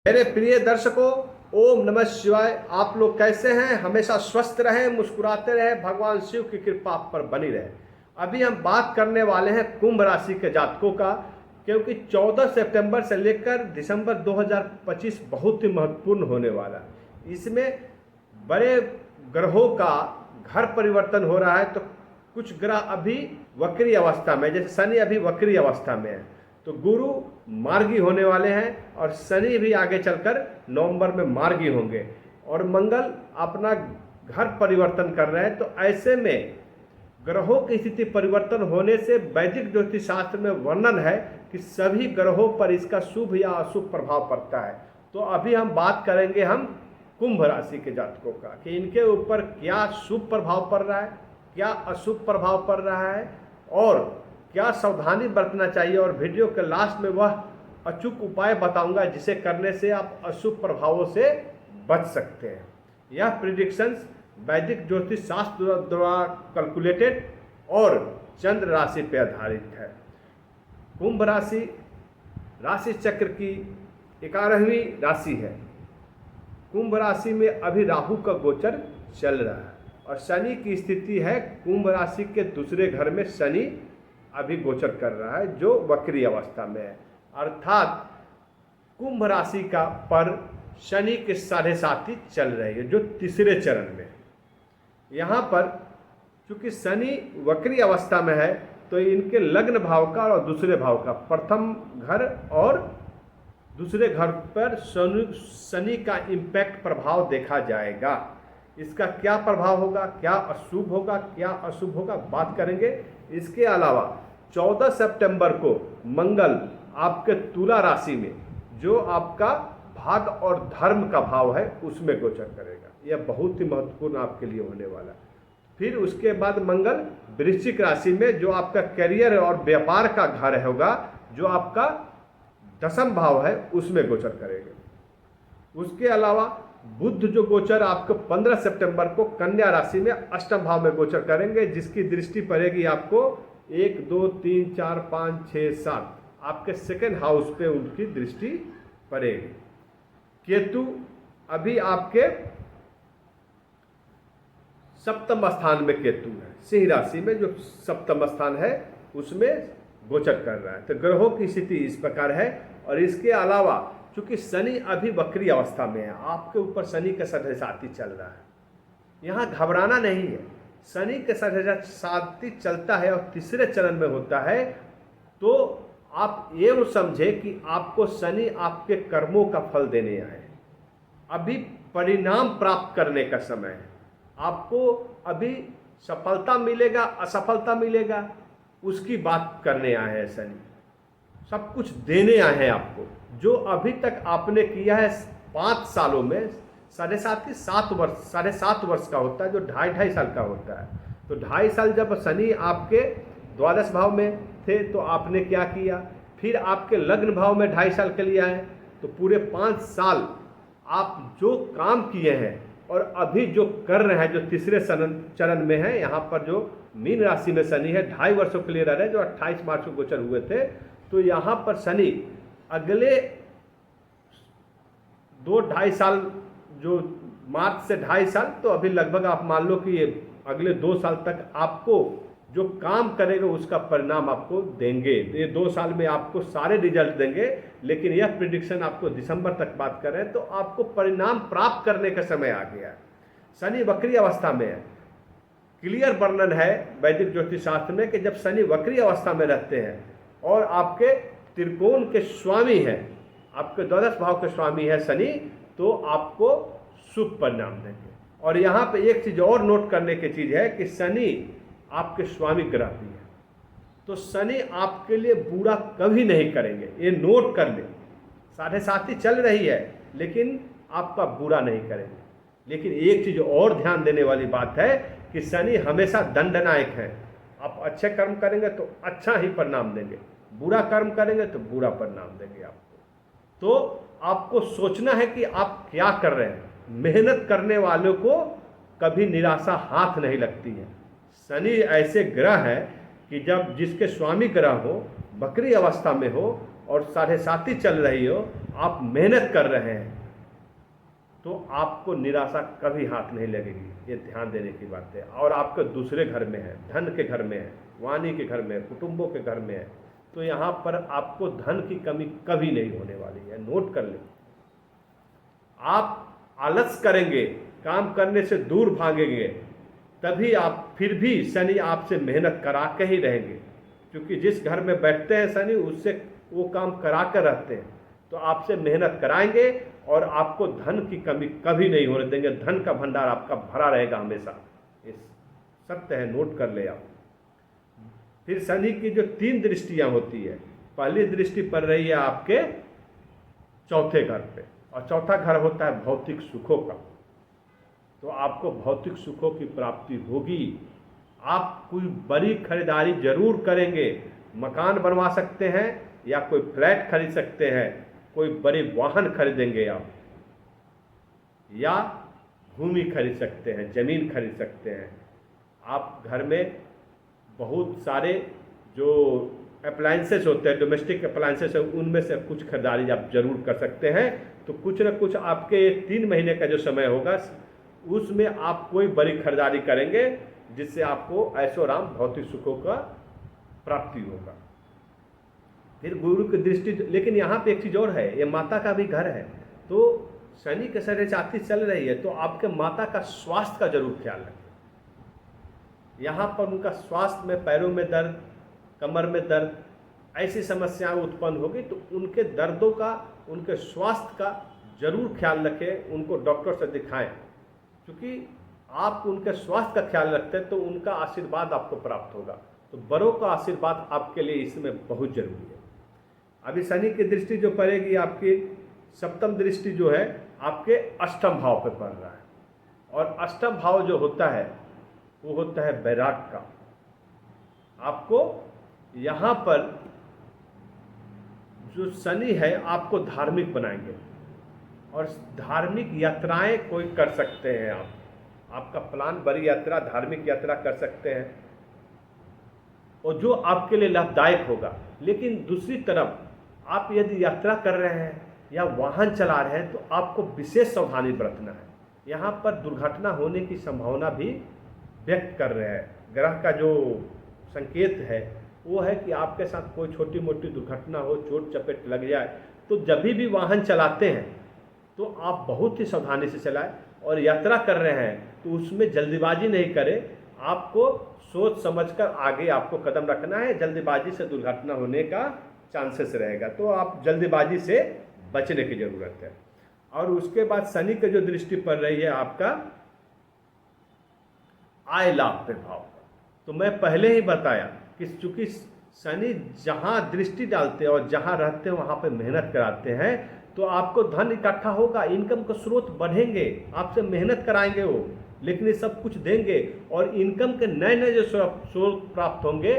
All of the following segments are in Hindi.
मेरे प्रिय दर्शकों, ओम नमः शिवाय। आप लोग कैसे हैं? हमेशा स्वस्थ रहें, मुस्कुराते रहें, भगवान शिव की कृपा आप पर बनी रहे। अभी हम बात करने वाले हैं कुंभ राशि के जातकों का, क्योंकि 14 सितंबर से लेकर दिसंबर 2025 बहुत ही महत्वपूर्ण होने वाला है। इसमें बड़े ग्रहों का घर परिवर्तन हो रहा है। तो कुछ ग्रह अभी वक्री अवस्था में, जैसे शनि अभी वक्री अवस्था में है, तो गुरु मार्गी होने वाले हैं और शनि भी आगे चलकर नवंबर में मार्गी होंगे और मंगल अपना घर परिवर्तन कर रहे हैं। तो ऐसे में ग्रहों की स्थिति परिवर्तन होने से वैदिक ज्योतिष शास्त्र में वर्णन है कि सभी ग्रहों पर इसका शुभ या अशुभ प्रभाव पड़ता है। तो अभी हम बात करेंगे हम कुंभ राशि के जातकों का कि इनके ऊपर क्या शुभ प्रभाव पड़ रहा है, क्या अशुभ प्रभाव पड़ रहा है और क्या सावधानी बरतना चाहिए। और वीडियो के लास्ट में वह अचूक उपाय बताऊंगा जिसे करने से आप अशुभ प्रभावों से बच सकते हैं। यह प्रिडिक्शंस वैदिक ज्योतिष शास्त्र द्वारा कैलकुलेटेड और चंद्र राशि पर आधारित है। कुंभ राशि राशि चक्र की 11वीं राशि है। कुंभ राशि में अभी राहु का गोचर चल रहा है और शनि की स्थिति है कुंभ राशि के दूसरे घर में। शनि अभी गोचर कर रहा है जो वक्री अवस्था में है, अर्थात कुंभ राशि का पर शनि के 7.5 चल रही है जो तीसरे चरण में। यहाँ पर चूंकि शनि वक्री अवस्था में है तो इनके लग्न भाव का और दूसरे भाव का, प्रथम घर और दूसरे घर पर शनि का इम्पैक्ट प्रभाव देखा जाएगा। इसका क्या प्रभाव होगा, क्या अशुभ होगा, क्या अशुभ होगा, बात करेंगे। इसके अलावा 14 सितंबर को मंगल आपके तुला राशि में, जो आपका भाग और धर्म का भाव है, उसमें गोचर करेगा। यह बहुत ही महत्वपूर्ण आपके लिए होने वाला है। फिर उसके बाद मंगल वृश्चिक राशि में, जो आपका करियर और व्यापार का घर होगा, जो आपका दशम भाव है, उसमें गोचर करेगा। उसके अलावा बुध जो गोचर आपको 15 सितंबर को कन्या राशि में अष्टम भाव में गोचर करेंगे, जिसकी दृष्टि पड़ेगी आपको 1 2 3 4 5 6 7 आपके सेकेंड हाउस पे उनकी दृष्टि पड़ेगी। केतु अभी आपके सप्तम स्थान में केतु है, सिंह राशि में जो सप्तम स्थान है उसमें गोचर कर रहा है। तो ग्रहों की स्थिति इस प्रकार है। और इसके अलावा चूंकि शनि अभी वक्री अवस्था में है, आपके ऊपर शनि का 7.5 चल रहा है। यहाँ घबराना नहीं है। शनि के 7.5 चलता है और तीसरे चरण में होता है, तो आप ये समझे कि आपको शनि आपके कर्मों का फल देने आए। अभी परिणाम प्राप्त करने का समय है। आपको अभी सफलता मिलेगा, असफलता मिलेगा, उसकी बात करने आए हैं शनि। सब कुछ देने आए हैं आपको। जो अभी तक आपने किया है 5 सालों में, 7.5 वर्ष का होता है, जो 2.5 साल का होता है। तो 2.5 साल जब शनि आपके द्वादश भाव में थे तो आपने क्या किया, फिर आपके लग्न भाव में 2.5 साल के लिए आए, तो पूरे 5 साल आप जो काम किए हैं और अभी जो कर रहे हैं, जो तीसरे चरण में है, यहाँ पर जो मीन राशि में शनि है, 2.5 वर्षों के लिए रह रहे हैं, जो 28 मार्च को गोचर हुए थे। तो यहाँ पर शनि अगले 2-2.5 साल, जो मार्च से 2.5 साल, तो अभी लगभग आप मान लो कि ये अगले 2 साल तक आपको जो काम करेगा उसका परिणाम आपको देंगे। ये 2 साल में आपको सारे रिजल्ट देंगे, लेकिन यह प्रिडिक्शन आपको दिसंबर तक बात कर रहे हैं, तो आपको परिणाम प्राप्त करने का समय आ गया। शनि वक्री अवस्था में है। क्लियर वर्णन है वैदिक ज्योतिष शास्त्र में कि जब शनि वक्री अवस्था में रहते हैं और आपके त्रिकोण के स्वामी हैं, आपके द्वादश भाव के स्वामी है शनि, तो आपको शुभ परिणाम देंगे। और यहाँ पे एक चीज और नोट करने की चीज है कि शनि आपके स्वामी ग्रह भी है, तो शनि आपके लिए बुरा कभी नहीं करेंगे। ये नोट कर ले। 7.5 चल रही है लेकिन आपका बुरा नहीं करेंगे। लेकिन एक चीज और ध्यान देने वाली बात है कि शनि हमेशा दंडनायक है। आप अच्छे कर्म करेंगे तो अच्छा ही परिणाम देंगे, बुरा कर्म करेंगे तो बुरा परिणाम देंगे आपको। तो आपको सोचना है कि आप क्या कर रहे हैं। मेहनत करने वालों को कभी निराशा हाथ नहीं लगती है। शनि ऐसे ग्रह है कि जब जिसके स्वामी ग्रह हो, वक्री अवस्था में हो और 7.5 चल रही हो, आप मेहनत कर रहे हैं तो आपको निराशा कभी हाथ नहीं लगेगी, ये ध्यान देने की बात है। और आपके दूसरे घर में है, धन के घर में है, वाणी के घर में है, कुटुंबों के घर में है, तो यहाँ पर आपको धन की कमी कभी नहीं होने वाली है, नोट कर लें। आप आलस करेंगे, काम करने से दूर भागेंगे, तभी आप फिर भी शनि आपसे मेहनत करा के ही रहेंगे, क्योंकि जिस घर में बैठते हैं शनि उससे वो काम करा कर रहते हैं, तो आपसे मेहनत कराएंगे और आपको धन की कमी कभी नहीं होने देंगे। धन का भंडार आपका भरा रहेगा हमेशा, ये सत्य है, नोट कर ले आप। फिर शनि की जो 3 दृष्टियां होती है, पहली दृष्टि पड़ रही है आपके चौथे घर पे, और चौथा घर होता है भौतिक सुखों का, तो आपको भौतिक सुखों की प्राप्ति होगी। आप कोई बड़ी खरीदारी जरूर करेंगे, मकान बनवा सकते हैं या कोई फ्लैट खरीद सकते हैं, कोई बड़े वाहन खरीदेंगे आप, या भूमि खरीद सकते हैं, जमीन खरीद सकते हैं। आप घर में बहुत सारे जो अप्लायंसेस होते हैं, डोमेस्टिक अप्लायंसेस है, उनमें से कुछ खरीदारी आप जरूर कर सकते हैं। तो कुछ न कुछ आपके 3 महीने का जो समय होगा उसमें आप कोई बड़ी खरीदारी करेंगे जिससे आपको ऐशो आराम भौतिक सुखों का प्राप्ति होगा। फिर गुरु की दृष्टि, लेकिन यहाँ पे एक चीज़ और है, ये माता का भी घर है, तो शनि के शरयचाती चल रही है, तो आपके माता का स्वास्थ्य का जरूर ख्याल रखें। यहाँ पर उनका स्वास्थ्य में पैरों में दर्द, कमर में दर्द, ऐसी समस्याएं उत्पन्न होगी, तो उनके दर्दों का, उनके स्वास्थ्य का जरूर ख्याल रखें, उनको डॉक्टर से दिखाएं, क्योंकि आप उनके स्वास्थ्य का ख्याल रखते हैं तो उनका आशीर्वाद आपको प्राप्त होगा। तो बड़ों का आशीर्वाद आपके लिए इसमें बहुत जरूरी है। अभी शनि की दृष्टि जो पड़ेगी, आपकी 7म दृष्टि जो है आपके 8म भाव पे पड़ रहा है, और 8म भाव जो होता है वो होता है वैराग्य का। आपको यहाँ पर जो शनि है आपको धार्मिक बनाएंगे, और धार्मिक यात्राएं कोई कर सकते हैं आप, आपका प्लान बड़ी यात्रा, धार्मिक यात्रा कर सकते हैं, और जो आपके लिए लाभदायक होगा। लेकिन दूसरी तरफ आप यदि यात्रा कर रहे हैं या वाहन चला रहे हैं तो आपको विशेष सावधानी बरतना है। यहाँ पर दुर्घटना होने की संभावना भी व्यक्त कर रहे हैं। ग्रह का जो संकेत है वो है कि आपके साथ कोई छोटी मोटी दुर्घटना हो, चोट चपेट लग जाए, तो जब भी वाहन चलाते हैं तो आप बहुत ही सावधानी से चलाएं, और यात्रा कर रहे हैं तो उसमें जल्दीबाजी नहीं करें, आपको सोच समझकर आगे आपको कदम रखना है। जल्दीबाजी से दुर्घटना होने का चांसेस रहेगा, तो आप जल्दीबाजी से बचने की जरूरत है। और उसके बाद शनि की जो दृष्टि पड़ रही है आपका आय लाभ पे भाव, तो मैं पहले ही बताया कि चूंकि शनि जहां दृष्टि डालते हैं और जहां रहते हैं वहां पे मेहनत कराते हैं, तो आपको धन इकट्ठा होगा, इनकम के स्रोत बढ़ेंगे, आपसे मेहनत कराएंगे वो, लेकिन ये सब कुछ देंगे, और इनकम के नए नए जो स्रोत प्राप्त होंगे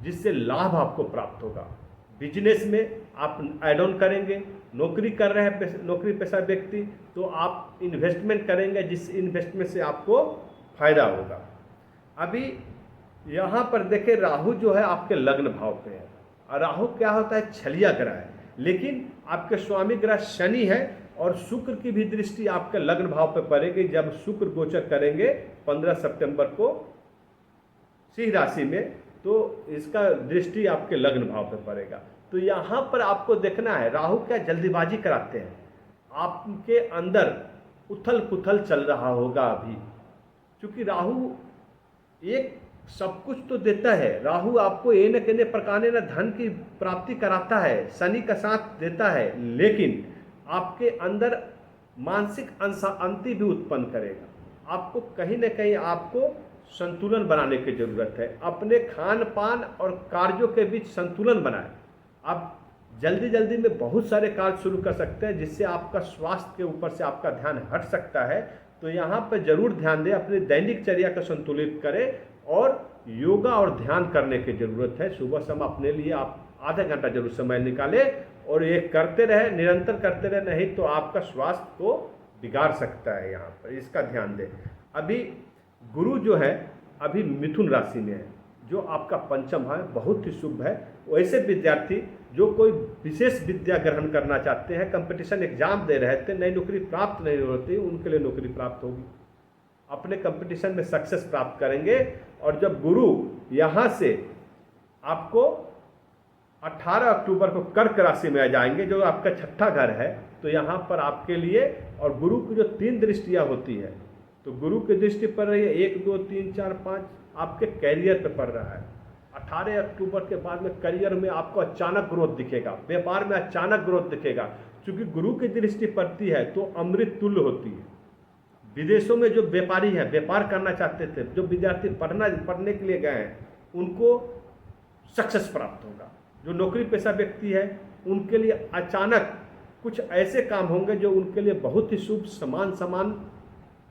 जिससे लाभ आपको प्राप्त होगा। बिजनेस में आप ऐड ऑन करेंगे, नौकरी कर रहे हैं नौकरी पेशा व्यक्ति, तो आप इन्वेस्टमेंट करेंगे जिस इन्वेस्टमेंट से आपको फायदा होगा। अभी यहाँ पर देखें, राहु जो है आपके लग्न भाव पे है, और राहु क्या होता है, छलिया ग्रह है, लेकिन आपके स्वामी ग्रह शनि है, और शुक्र की भी दृष्टि आपके लग्न भाव पे पड़ेगी। जब शुक्र गोचर करेंगे 15 सितंबर को सिंह राशि में, तो इसका दृष्टि आपके लग्न भाव पे पड़ेगा। तो यहाँ पर आपको देखना है राहु क्या जल्दीबाजी कराते हैं, आपके अंदर उथल पुथल चल रहा होगा अभी, क्योंकि राहु एक सब कुछ तो देता है। राहु आपको ये न कहने प्रकार न धन की प्राप्ति कराता है, शनि का साथ देता है, लेकिन आपके अंदर मानसिक अशांति भी उत्पन्न करेगा। आपको कहीं न कहीं आपको संतुलन बनाने की जरूरत है। अपने खान पान और कार्यों के बीच संतुलन बनाएं। आप जल्दी जल्दी में बहुत सारे कार्य शुरू कर सकते हैं जिससे आपका स्वास्थ्य के ऊपर से आपका ध्यान हट सकता है। तो यहाँ पर जरूर ध्यान दें, अपनी दैनिक चर्या को संतुलित करें, और योगा और ध्यान करने की जरूरत है। सुबह समय अपने लिए आप आधा घंटा जरूर समय निकालें, और ये करते रहे, निरंतर करते रहे, नहीं तो आपका स्वास्थ्य को बिगाड़ सकता है। यहाँ पर इसका ध्यान दें। अभी गुरु जो है अभी मिथुन राशि में है, जो आपका पंचम है बहुत ही शुभ है। वैसे विद्यार्थी जो कोई विशेष विद्या ग्रहण करना चाहते हैं, कंपटीशन एग्जाम दे रहे थे, नई नौकरी प्राप्त नहीं होती, उनके लिए नौकरी प्राप्त होगी, अपने कंपटीशन में सक्सेस प्राप्त करेंगे। और जब गुरु यहाँ से आपको 18 अक्टूबर को कर्क राशि में आ जाएंगे, जो आपका छठा घर है, तो यहाँ पर आपके लिए, और गुरु की जो 3 दृष्टियाँ होती है, तो गुरु की दृष्टि पड़ रही है 1 2 3 4 5 आपके कैरियर पे पड़ रहा है। 18 अक्टूबर के बाद में करियर में आपको अचानक ग्रोथ दिखेगा, व्यापार में अचानक ग्रोथ दिखेगा, क्योंकि गुरु की दृष्टि पड़ती है तो अमृत तुल्य होती है। विदेशों में जो व्यापारी है, व्यापार करना चाहते थे, जो विद्यार्थी पढ़ने के लिए गए हैं, उनको सक्सेस प्राप्त होगा। जो नौकरी पेशा व्यक्ति है उनके लिए अचानक कुछ ऐसे काम होंगे जो उनके लिए बहुत ही शुभ, समान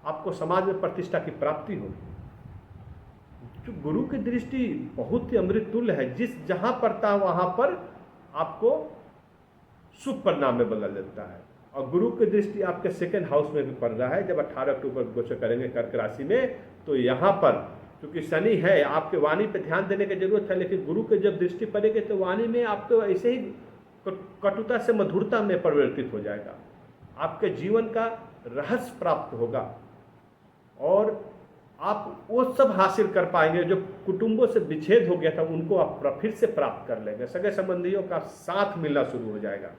आपको समाज में प्रतिष्ठा की प्राप्ति होगी। जो गुरु की दृष्टि बहुत ही अमृत तुल्य है, जिस जहाँ पड़ता है वहाँ पर आपको शुभ परिणाम में बदल देता है। और गुरु की दृष्टि आपके 2nd हाउस में भी पड़ रहा है। जब 18 अक्टूबर को गोचर करेंगे कर्क राशि में, तो यहाँ पर क्योंकि शनि है, आपके वाणी पे ध्यान देने की जरूरत है, लेकिन गुरु के जब दृष्टि पड़ेगी तो वाणी में आपको ऐसे ही कटुता से मधुरता में परिवर्तित हो जाएगा। आपके जीवन का रहस्य प्राप्त होगा और आप वो सब हासिल कर पाएंगे जो कुटुंबों से विच्छेद हो गया था, उनको आप फिर से प्राप्त कर लेंगे। सगे संबंधियों का साथ मिलना शुरू हो जाएगा।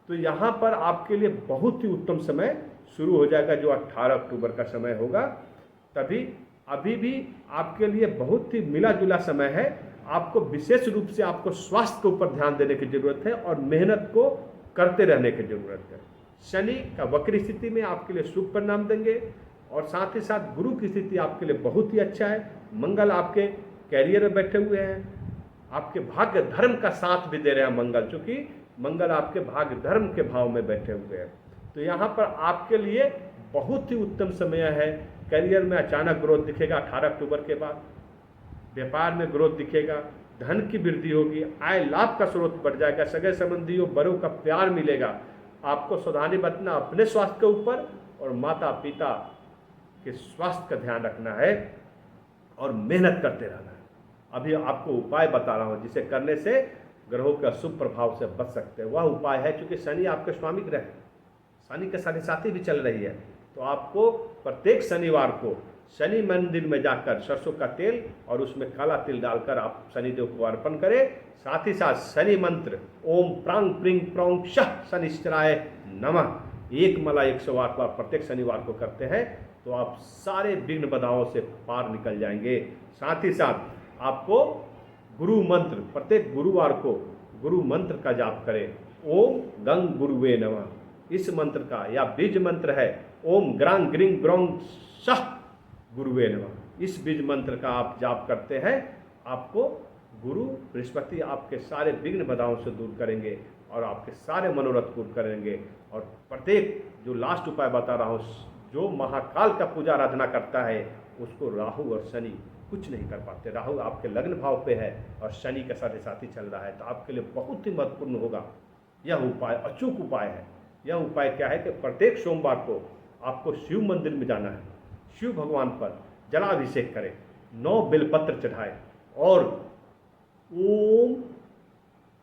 तो यहाँ पर आपके लिए बहुत ही उत्तम समय शुरू हो जाएगा, जो 18 अक्टूबर का समय होगा। तभी अभी भी आपके लिए बहुत ही मिला जुला समय है। आपको विशेष रूप से आपको स्वास्थ्य के ऊपर ध्यान देने की जरूरत है और मेहनत को करते रहने की जरूरत है। शनि का वक्र स्थिति में आपके लिए शुभ परिणाम देंगे और साथ ही साथ गुरु की स्थिति आपके लिए बहुत ही अच्छा है। मंगल आपके कैरियर में बैठे हुए हैं, आपके भाग्य धर्म का साथ भी दे रहे हैं मंगल, चूंकि मंगल आपके भाग्य धर्म के भाव में बैठे हुए हैं। तो यहाँ पर आपके लिए बहुत ही उत्तम समय है। करियर में अचानक ग्रोथ दिखेगा 18 अक्टूबर के बाद, व्यापार में ग्रोथ दिखेगा, धन की वृद्धि होगी, आय लाभ का स्रोत बढ़ जाएगा, सगे संबंधियों बड़ों का प्यार मिलेगा। आपको सावधानी बरतना अपने स्वास्थ्य के ऊपर और माता पिता के स्वास्थ्य का ध्यान रखना है और मेहनत करते रहना है। अभी आपको उपाय बता रहा हूँ जिसे करने से ग्रहों के अशुभ प्रभाव से बच सकते हैं। वह उपाय है, क्योंकि शनि आपके स्वामी ग्रह है, शनि के साथ साथी भी चल रही है, तो आपको प्रत्येक शनिवार को शनि मंदिर में जाकर सरसों का तेल और उसमें काला तिल डालकर आप शनिदेव को अर्पण करें। साथ ही साथ शनि मंत्र ओम प्रांग प्रिंग प्रोंग शह शनिश्चराय नमः 1 माला 108 बार प्रत्येक शनिवार को करते हैं तो आप सारे विघ्न बाधाओं से पार निकल जाएंगे। साथ ही साथ आपको गुरु मंत्र प्रत्येक गुरुवार को गुरु मंत्र का जाप करें, ओम गंग गुरुवे नमः। इस मंत्र का या बीज मंत्र है ओम ग्रांग ग्रिंग ग्रोंग शह गुरुवे नमः। इस बीज मंत्र का आप जाप करते हैं, आपको गुरु बृहस्पति आपके सारे विघ्न बाधाओं से दूर करेंगे और आपके सारे मनोरथ पूर्ण करेंगे। और प्रत्येक जो लास्ट उपाय बता रहा हूँ, जो महाकाल का पूजा आराधना करता है उसको राहु और शनि कुछ नहीं कर पाते। राहु आपके लग्न भाव पे है और शनि के साथी चल रहा है, तो आपके लिए बहुत ही महत्वपूर्ण होगा। यह उपाय अचूक उपाय है। यह उपाय क्या है कि प्रत्येक सोमवार को आपको शिव मंदिर में जाना है, शिव भगवान पर जलाभिषेक करें, 9 बेलपत्र चढ़ाए और ओम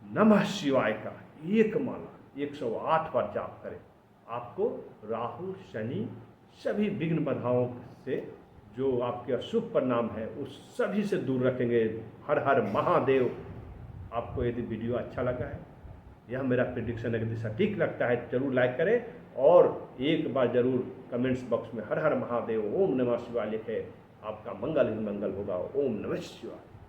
नमः शिवाय का 1 माला 108 बार जाप करें। आपको राहु शनि सभी विघ्न बाधाओं से जो आपके अशुभ परिणाम है उस सभी से दूर रखेंगे। हर हर महादेव। आपको यदि वीडियो अच्छा लगा है, यह मेरा प्रेडिक्शन यदि सटीक लगता है, जरूर लाइक करें और एक बार जरूर कमेंट्स बॉक्स में हर हर महादेव ओम नमः शिवाय लिखे। आपका मंगल ही मंगल होगा। ओम नमः शिवाय।